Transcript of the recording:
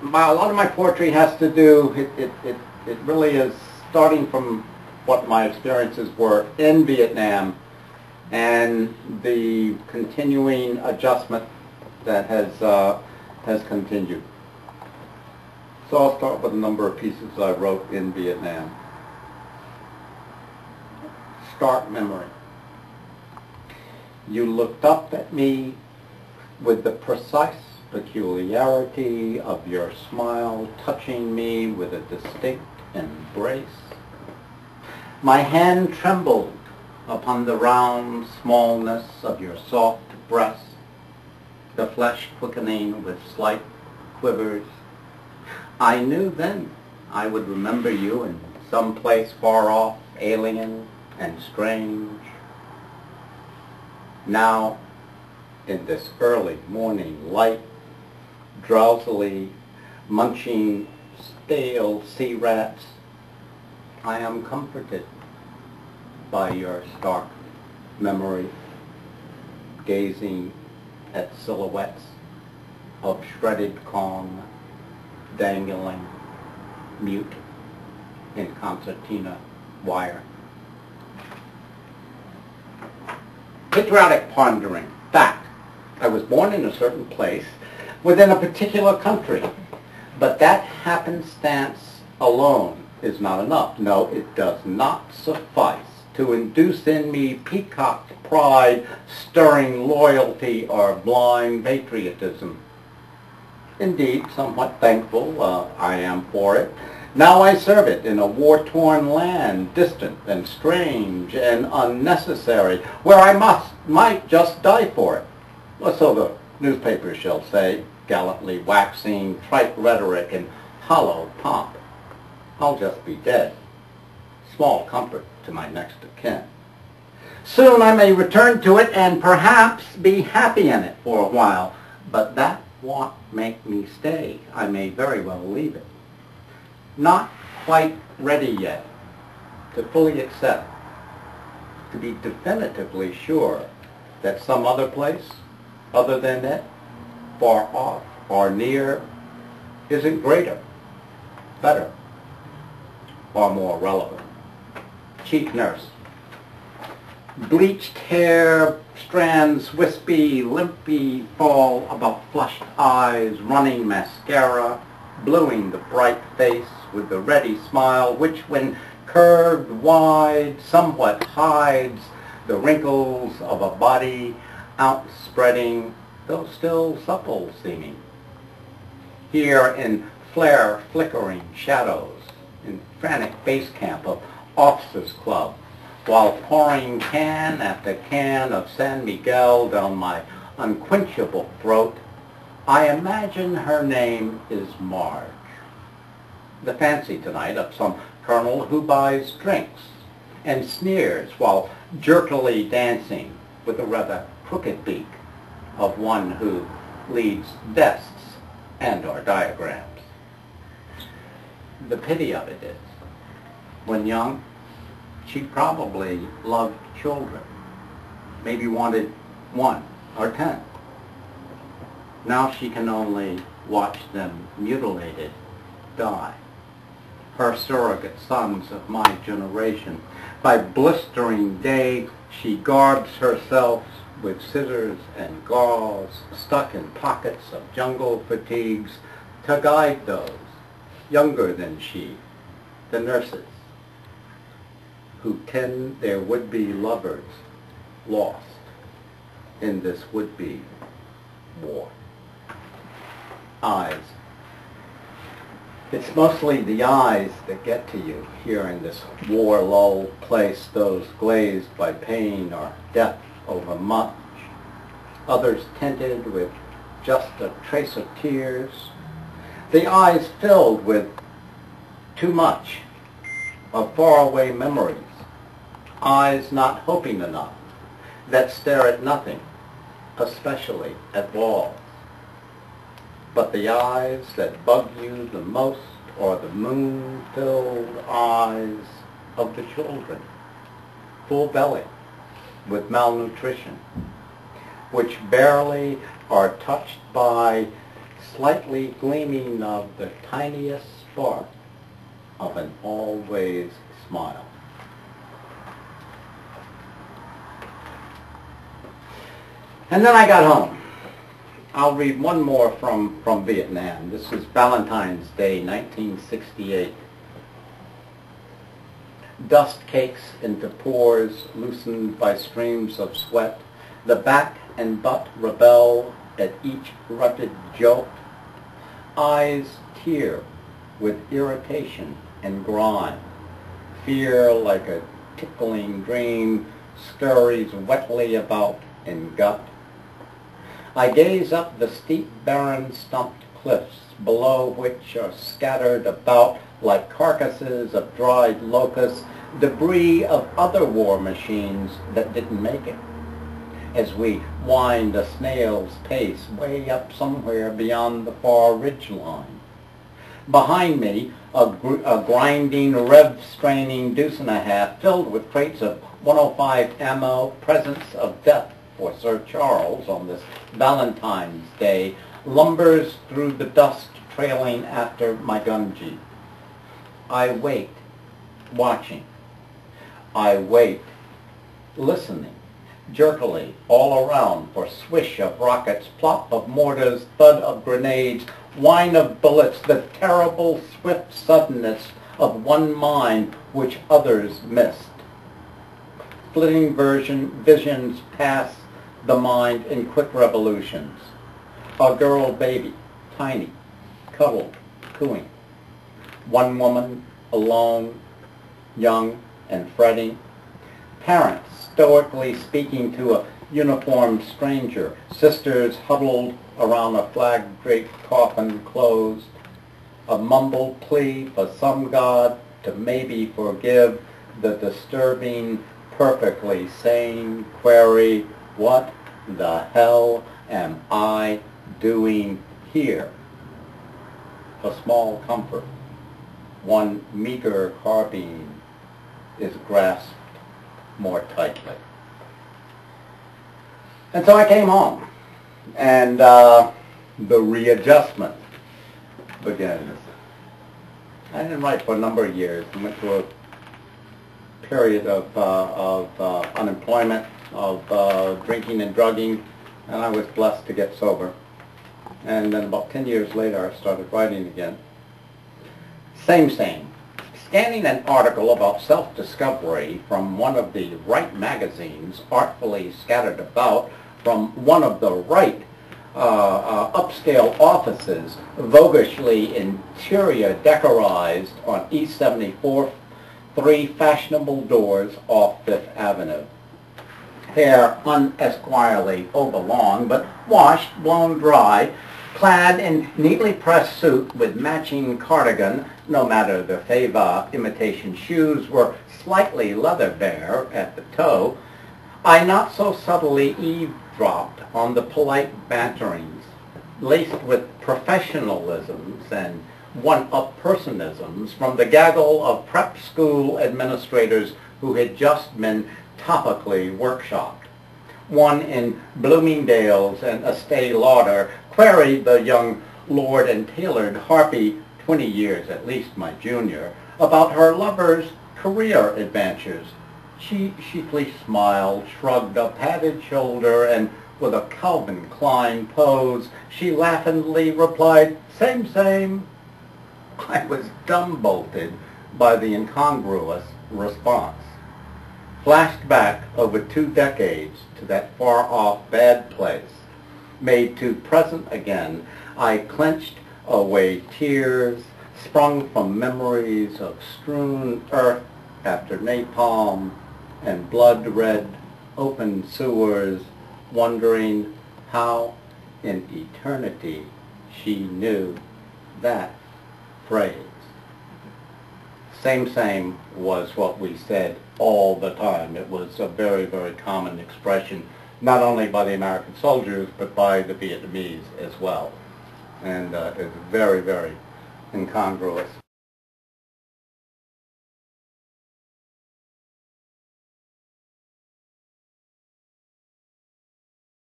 A lot of my poetry has to do, it really is starting from what my experiences were in Vietnam and the continuing adjustment that has continued. So I'll start with a number of pieces I wrote in Vietnam. Stark memory. You looked up at me with the precise peculiarity of your smile, touching me with a distinct embrace. My hand trembled upon the round smallness of your soft breast, the flesh quickening with slight quivers. I knew then I would remember you in some place far off, alien and strange. Now, in this early morning light, drowsily munching stale sea rats, I am comforted by your stark memory, gazing at silhouettes of shredded Kong dangling mute in concertina wire. Patriotic pondering. Fact. I was born in a certain place within a particular country, but that happenstance alone is not enough. No, it does not suffice to induce in me peacocked pride, stirring loyalty, or blind patriotism. Indeed, somewhat thankful I am for it. Now I serve it in a war-torn land, distant and strange and unnecessary, where I might just die for it. Or so the newspapers shall say, gallantly waxing trite rhetoric and hollow pomp. I'll just be dead. Small comfort to my next of kin. Soon I may return to it and perhaps be happy in it for a while, but that won't make me stay. I may very well leave it. Not quite ready yet to fully accept, to be definitively sure that some other place, other than it, far off or near, isn't greater, better, or more relevant. Chief nurse. Bleached hair, strands wispy, limpy, fall about flushed eyes, running mascara, bluing the bright face with the ready smile which, when curved wide, somewhat hides the wrinkles of a body outspreading, though still supple seeming. Here in flare flickering shadows, in frantic base camp of officers' club, while pouring can after can of San Miguel down my unquenchable throat, I imagine her name is Marge. The fancy tonight of some colonel who buys drinks and sneers while jerkily dancing with a rather crooked beak of one who leads vests and or diagrams. The pity of it is, when young, she probably loved children, maybe wanted 1 or 10. Now she can only watch them mutilated die. Her surrogate sons of my generation, by blistering day she garbs herself with scissors and gauze stuck in pockets of jungle fatigues to guide those younger than she, the nurses, who tend their would-be lovers lost in this would-be war. Eyes. It's mostly the eyes that get to you here in this war-lulled place, those glazed by pain or death over much, others tinted with just a trace of tears, the eyes filled with too much of faraway memories, eyes not hoping enough, that stare at nothing, especially at walls. But the eyes that bug you the most are the moon-filled eyes of the children, full belly, with malnutrition, which barely are touched by slightly gleaming of the tiniest spark of an always smile. And then I got home. I'll read one more from Vietnam. This is Valentine's Day, 1968. Dust cakes into pores loosened by streams of sweat. The back and butt rebel at each rutted jolt. Eyes tear with irritation and grime. Fear, like a tickling dream, scurries wetly about in gut. I gaze up the steep, barren, stumped cliffs, below which are scattered about, like carcasses of dried locusts, debris of other war machines that didn't make it. As we wind a snail's pace way up somewhere beyond the far ridge line. Behind me, a grinding, rev-straining deuce and a half filled with crates of 105 ammo, presents of death for Sir Charles on this Valentine's Day, lumbers through the dust trailing after my gun jeep. I wait, watching. I wait, listening, jerkily, all around for swish of rockets, plop of mortars, thud of grenades, whine of bullets, the terrible swift suddenness of one mind which others missed. Flitting visions pass the mind in quick revolutions. A girl baby, tiny, cuddled, cooing. One woman, alone, young and fretting. Parents stoically speaking to a uniformed stranger. Sisters huddled around a flag-draped coffin closed. A mumbled plea for some God to maybe forgive the disturbing, perfectly sane query, what the hell am I doing here? A small comfort, one meager carbine, is grasped more tightly. And so I came home, and the readjustment begins. I didn't write for a number of years. I went through a period of unemployment, of drinking and drugging, and I was blessed to get sober. And then about 10 years later, I started writing again. Same. Scanning an article about self-discovery from one of the right magazines, artfully scattered about from one of the right upscale offices, voguishly interior decorized on East 74th, 3 fashionable doors off Fifth Avenue. Hair unesquirely overlong, but washed, blown dry, clad in neatly pressed suit with matching cardigan, no matter the Feva imitation shoes were slightly leather bare at the toe, I not so subtly eavesdropped on the polite banterings, laced with professionalisms and one-up-personisms from the gaggle of prep school administrators who had just been topically workshopped. One in Bloomingdale's and Estee Lauder queried the young Lord and tailored harpy, 20 years at least my junior, about her lover's career adventures. She chiefly smiled, shrugged a padded shoulder, and with a Calvin Klein pose, she laughingly replied, same. I was dumb-bolted by the incongruous response. Flashed back over 2 decades to that far-off bad place, made to present again, I clenched away tears, sprung from memories of strewn earth after napalm and blood-red open sewers, wondering how in eternity she knew that phrase. Same was what we said all the time. It was a very, very common expression, not only by the American soldiers, but by the Vietnamese as well. And it's very, very incongruous.